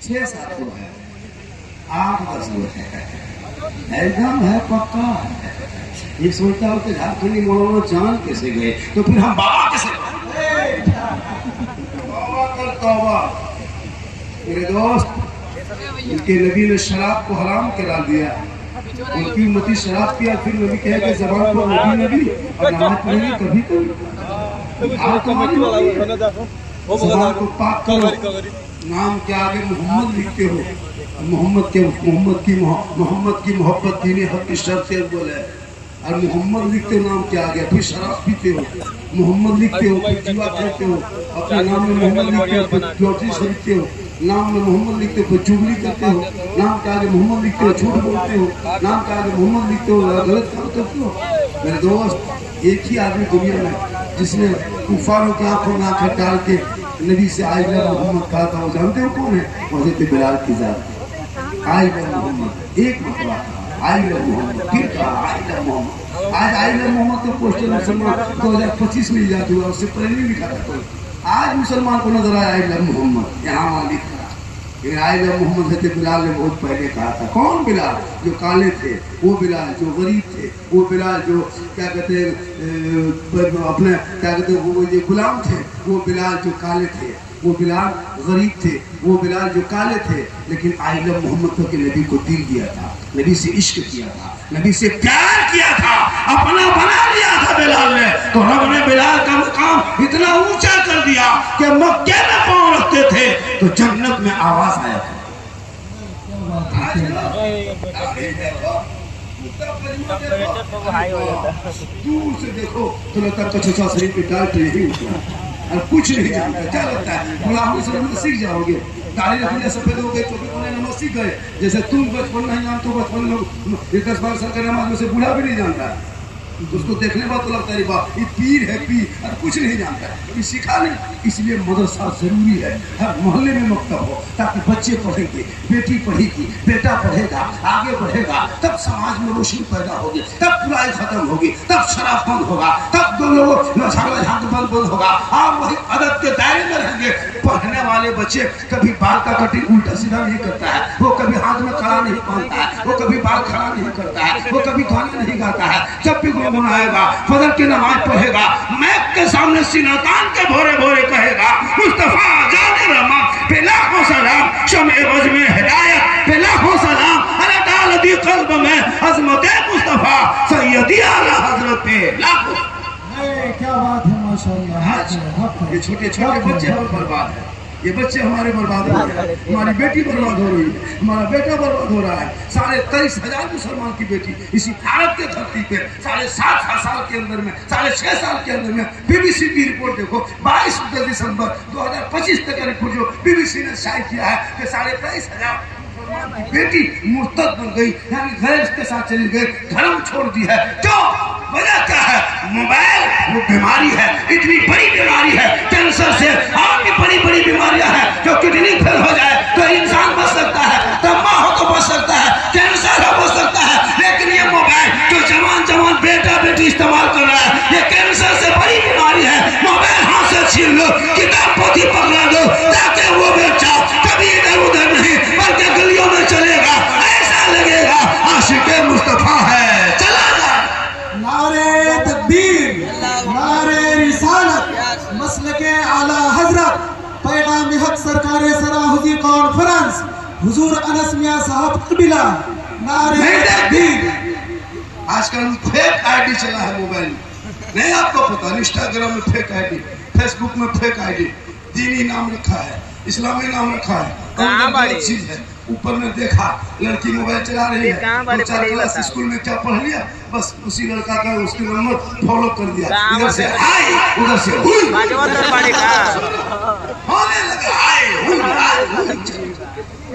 6-7 गो है, 8-10 गो है, एकदम है पक्का है। ये सोचता हो कि झारखंडी मौलाना जान कैसे गए, तो फिर हम बाबा कैसे तौबा कर तौबा। मेरे दोस्त, उनके नबी ने शराब को हराम करा दिया, उनकी उम्मती शराब पिया, फिर नबी कहे कि ज़बान पर नबी और नमाज पढ़ेगी कभी कभी। ज़बान को पाक करो, नाम के आगे मोहम्मद लिखते हो, मोहम्मद की मोहब्बत दीने हक की शर्त से बोले, और मोहम्मद लिखते हो नाम के आगे, फिर शराब पीते हो, मोहम्मद लिखते हो, फिर जुआ खेलते हो, अपने नाम में मोहम्मद लिखते हो, फिर लॉटरी खरीदते हो, नाम में मोहम्मद लिखते हो, फिर चुगली करते हो, नाम के आगे मोहम्मद लिखते हो, झूठ बोलते हो, नाम के आगे मोहम्मद लिखते हो, गलत काम करते हो। मेरे दोस्त, एक ही आदमी दुनिया में जिसने कुफारों की आंखों में आंखें डाल के नबी से आई लव मोहम्मद कहा था, वो जानते हो कौन है? हज़रत बिलाल की जात। आई लव मोहम्मद एक मरतबा कहा, आई लव मोहम्मद, फिर कहा आई लव मोहम्मद। आज आई लव मोहम्मद तो पोस्टर मुसलमान 2025 में इजाद हुआ, उससे पहले नहीं लिखा था कोई। आज मुसलमान को नजर आया आई लव मोहम्मद, यहाँ वहाँ लिखा। लेकिन आई लव मोहम्मद हज़रत बिलाल ने बहुत पहले कहा था। कौन बिलाल? जो काले थे, वो बिलाल जो गरीब थे, वो बिलाल जो क्या कहते अपने क्या कहते वो ये गुलाम थे, वो बिलाल जो काले थे, वो बिलाल गरीब थे, वो बिलाल जो काले थे, लेकिन आई लव मोहम्मद के नबी को दिल दिया था, नबी से इश्क किया था, नबी से प्यार किया था, अपना बना लिया था बिलाल ने। तो रब ने बिलाल का मुकाम इतना ऊंचा कर दिया कि मक्के में पांव रखते थे तो जन्नत में आवाज आया था। दूर से देखो तो लगता है कछुआ शरीर पे डाल नहीं उठा और कुछ नहीं जानता। क्या लगता है गुलाम से सीख जाओगे, दाढ़ी रखने सफेद हो गए, टोपी पहने नमाज सीख गए। जैसे तुम बचपन नहीं जानते हो, बचपन लोग 10-12 साल का नमाज में से बूढ़ा भी नहीं जानता है, उसको देखने बाद तो लगता है बाप ये पीर है, पीर और कुछ नहीं जानता है, कभी सीखा नहीं। इसलिए मदरसा जरूरी है, हर मोहल्ले में मकतब हो, ताकि बच्चे पढ़ेंगे, बेटी पढ़ेगी, बेटा पढ़ेगा, आगे बढ़ेगा, तब समाज में रोशनी पैदा होगी, तब बुराई खत्म होगी, तब शराब बंद होगा, तब दो लोग बंद होगा और वही अदब के दायरे में रहेंगे। पढ़ने वाले बच्चे कभी बाल का कटिंग उल्टा सीधा नहीं करता है, वो कभी हाथ में कड़ा नहीं पहनता है, वो कभी बाल खड़ा नहीं करता है, वो कभी गाना नहीं गाता है। जब भी गुनगुनाएगा, फजर की नमाज पढ़ेगा, मैक के सामने सीना तान के भोरे भोरे कहेगा मुस्तफा जाने रमा पे लाखों सलाम, शमे वज में हिदायत पे लाखों सलाम, अरे डाल दी कल्ब में अजमत मुस्तफा सैयदी आला हजरत पे लाखों। क्या बात है माशाअल्लाह। ये छोटे छोटे बच्चे हम बर्बाद हैं, ये बच्चे हमारे बर्बाद हो रहे हैं, हमारी बेटी बर्बाद हो रही है, हमारा बेटा बर्बाद हो रहा है। 23,500 मुसलमान की बेटी इसी भारत के धरती पे 7.5 साल के अंदर में, 6.5 साल के अंदर में, बीबीसी की रिपोर्ट देखो, 22 दिसंबर 2025 तक का रिपोर्ट जो बीबीसी ने शायद किया है कि 23,500 बेटी मुर्तद बन गई, यानी गैर के साथ चली गई, धर्म छोड़ दी है। क्यों? वजह क्या है? मोबाइल वो बीमारी है, इतनी बड़ी बीमारी है, कैंसर से और भी बड़ी बड़ी बीमारियां हैं। जो किडनी फेल हो जाए तो इंसान बच सकता है, दमा हो तो बच सकता है, कैंसर हो बच सकता है, लेकिन ये मोबाइल जो जवान बेटा बेटी इस्तेमाल कर रहा है, ये कैंसर से बड़ी बीमारी है। मोबाइल हाथ से छीन लो, किताब पोथी पकड़ा दो, ताकि वो बच्चा कभी इधर उधर नहीं बल्कि गलियों में चलेगा, ऐसा लगेगा आशिक़े मुस्तफा है। चला जाए नारे तकबीर, नारे रिसालत, मसलके आला हजरत, पैगाम हक सरकार सराहुजी कॉन्फ्रेंस, हुजूर अनस मियां साहब कबीला, नारे तकबीर। आजकल फेक आईडी चला है मोबाइल में, नहीं आपको पता? इंस्टाग्राम में फेक आईडी, फेसबुक में फेक आईडी, दीनी नाम रखा है, इस्लामी नाम रखा है, गलत चीज है। ऊपर में देखा लड़की मोबाइल चला रही है, 2-4 क्लास स्कूल में क्या पढ़ लिया, बस उसी लड़का का उसके नंबर फॉलो कर दिया, इधर से हाय उधर से हुई, होने लगा हाय।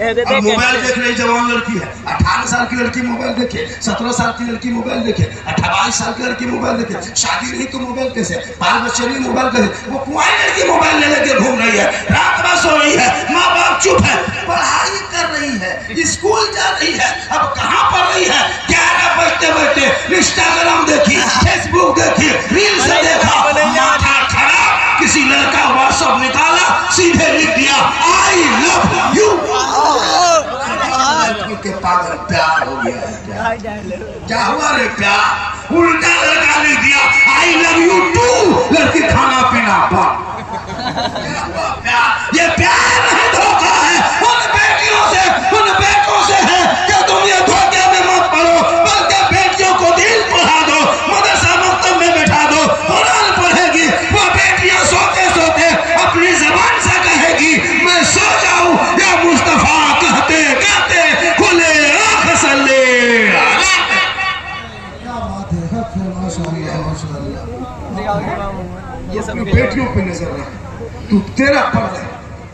अब मोबाइल देख रही जवान लड़की है, 18 साल की लड़की मोबाइल देखे, 17 साल की लड़की मोबाइल देखे, 28 साल की लड़की मोबाइल देखे। शादी नहीं तो मोबाइल कैसे, बाल बच्चे नहीं मोबाइल कैसे? वो कुंवारी लड़की मोबाइल ले लेके घूम रही है, रात भर सो रही है, माँ बाप चुप है, पढ़ाई कर रही है, स्कूल जा रही है, अब कहाँ पढ़ रही है? 11 बजते बजते इंस्टाग्राम देखी, फेसबुक देखी, रील्स देखा, माथा खराब, किसी लड़का व्हाट्सएप निकाला, सीधे लिख दिया आई लव यू। पागल प्यार हो गया है क्या हुआ रे प्यार? उल्टा लड़का लिख दिया आई लव यू टू, लड़की खाना पीना बंद। क्या हुआ प्यार? ये प्यार नहीं धोखा है। उन बेटियों से उन बेटों से है कि तुम ये धोखे में मत पड़ो, बल्कि बेटियों को दिल पढ़ा दो, मदरसा मकतब में बैठा दो, कुरान पढ़ेगी वो बेटियां सोते सोते अपनी जबान से कहेगी मैं सो जाऊं या मुस्तफा कहते कहते खुले आंख सल्ले। क्या बात है, हक है, माशाअल्लाह माशाअल्लाह। ये सब बेटियों पे नजर रख। तू तेरा पर्दा,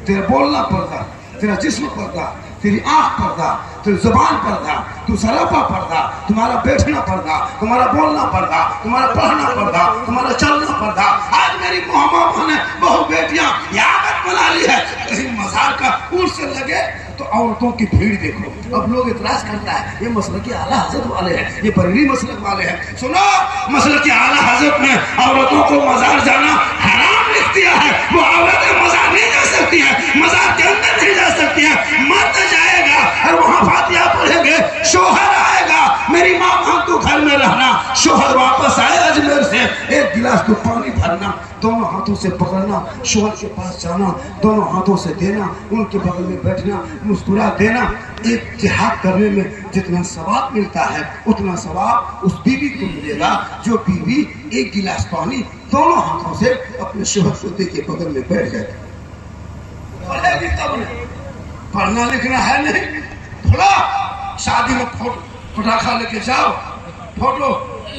तेरा बोलना पर्दा, तेरा जिस्म पर्दा, तेरी आंख पर्दा, तेरी जुबान पर्दा, तू सरापा पर्दा, तुम्हारा बैठना पर्दा, तुम्हारा बोलना पर्दा, तुम्हारा पढ़ना पर्दा, तुम्हारा चलना पर्दा। आज मेरी मोहम्मद ने बहु बेटियां यादत बना ली है। कहीं मजार का उर्स से लगे तो औरतों की भीड़ देखो। अब लोग इतराज करता है ये मसलक की आला हजरत वाले हैं, ये बरेली मसलक वाले हैं। सुनो, मसलक की आला हजरत ने औरतों को मजार जाना हराम लिख दिया है। वो औरतें मजार नहीं जा सकती है, मजार के अंदर नहीं जा सकती है। मर्द जाएगा और वहाँ फातिहा पढ़ेंगे, शोहर आएगा, मेरी माँ तू घर में रहना, शोहर वापस आए अजमेर से, एक गिलास तो पानी भरना, दोनों हाथों से पकड़ना, शोहर के पास जाना, दोनों हाथों से देना, उनके बगल में बैठना, मुस्कुरा देना। एक जिहाद करने में जितना सवाब मिलता है उतना सवाब उस बीवी को मिलेगा जो बीवी एक गिलास पानी दोनों हाथों से अपने शोहर सोते के बगल में बैठ जाए। पढ़ेगी तब पढ़ना लिखना है नहीं। थोड़ा शादी में पटाखा लेके जाओ, फोटो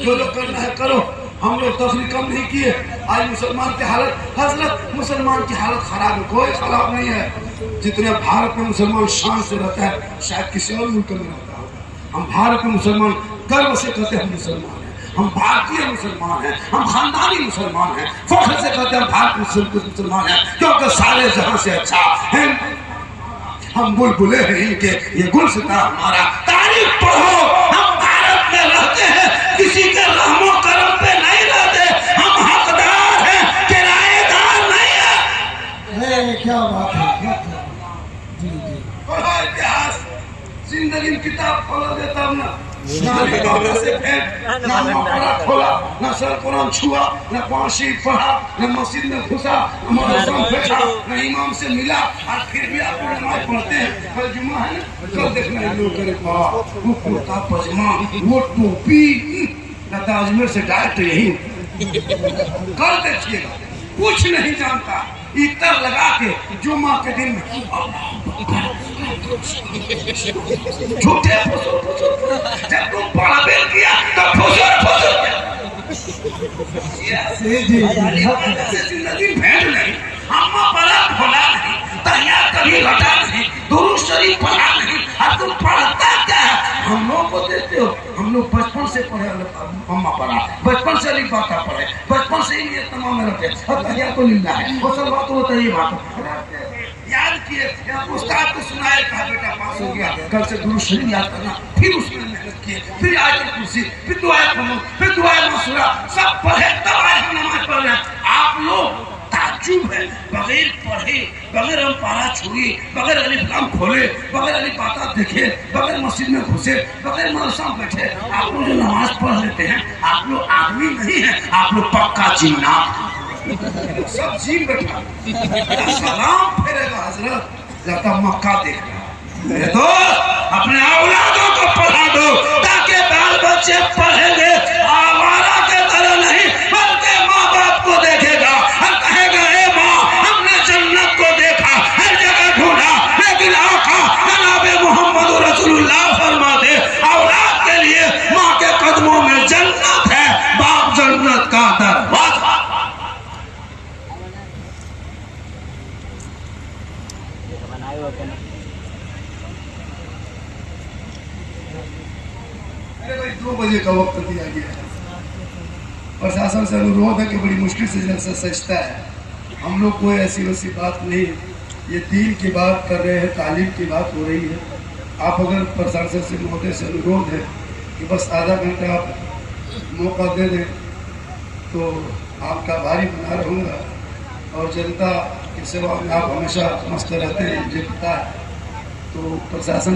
जो जो करना है करो। हम लोग तफरी कम नहीं किए। आज मुसलमान की हालत, हजरत मुसलमान की हालत खराब है, कोई खराब नहीं है। जितने भारत में मुसलमान शान से रहता है शायद किसी और मुल्क में रहता होगा। हम भारत में मुसलमान गर्व से कहते हैं हम मुसलमान हैं, हम भारतीय मुसलमान हैं, हम खानदानी मुसलमान हैं, फख्र से कहते हैं हम भारत मुसलमान हैं, क्योंकि सारे जहां से अच्छा है। हम बुलबुले हैं इनके, ये गुलसिता हमारा। तारीफ पढ़ो, हम भारत में रहते हैं, किसी के रहमो करम पे नहीं रहते, हम हकदार हैं, किराएदार नहीं है। क्या बात है। पढ़ो इतिहास, जिंदगी किताब पढ़ो देता हूँ ना, खोला न सर कुरान छुआ, न कुरान शरीफ पढ़ा, न मस्जिद में घुसा, न मदरसा में बैठा, न इमाम से मिला, और फिर भी आप नमाज पढ़ते हैं। कल जुम्मा है ना, कल देखना लोग करे वो कुर्ता पजामा, वो टोपी, न अजमेर से डायरेक्ट यही। कल देखिएगा, कुछ नहीं जानता, इतर लगा के जुम्मा के दिन में झूठे जब तुम बड़ा बेल किया तो जिंदगी भेंट नहीं, अम्मा बड़ा भोला नहीं, तैयार कभी घटा नहीं, दुरूद शरीफ पढ़ा नहीं, और तुम पढ़ता क्या है? हम लोग को देते हो, हम लोग बचपन से पढ़े, अम्मा पढ़ा, बचपन से लिख बात पढ़े, बचपन से ही तमाम में रखे, और तैयार को मिलना है, वो सब बात होता है। बात याद किए, उस्ताद को सुनाए, कहा बेटा पास हो गया, कल से दुरूद शरीफ याद करना, फिर उसमें मेहनत किए, फिर आयत कुर्सी, फिर दुआ करूं, फिर दुआ मसूरा, सब पढ़े तब आज हम नमाज पढ़ रहे हैं। आप लोग ताज्जुब है, बगैर पढ़े, बगैर हम पारा छुए, बगैर अलिफ लाम खोले, बगैर अलिफ बाता देखे, बगैर मस्जिद में घुसे, बगैर मदरसा में बैठे, आप लोग जो नमाज पढ़ लेते हैं, आप लोग आदमी नहीं है, आप लोग पक्का जिन्नात सब जीव बैठा। सलाम फेरेगा हजरत, जाता मक्का देखना। तो अपने औलादों को पढ़ा दो ताकि बाल बच्चे पढ़ेंगे, आवारा के तरह नहीं, बल्कि माँ बाप को देखेगा और कहेगा ए माँ हमने जन्नत को देखा, हर जगह ढूंढा, लेकिन आका जनाब मोहम्मद रसूलुल्लाह फरमाते औलाद के लिए माँ के कदमों में जन्नत है, बाप जन्नत का दरवाजा। अरे भाई 2 बजे का वक्त दिया गया है, प्रशासन से अनुरोध है कि बड़ी मुश्किल से जलसा सजता है। हम लोग कोई ऐसी वैसी बात नहीं, ये दीन की बात कर रहे हैं, तालीम की बात हो रही है। आप अगर प्रशासन से महोदय से अनुरोध है कि बस आधा घंटा आप मौका दे दें तो आपका भारी बना रहूँगा, और जनता की सेवा में आप हमेशा मस्त रहते हैं, मुझे पता है। तो प्रशासन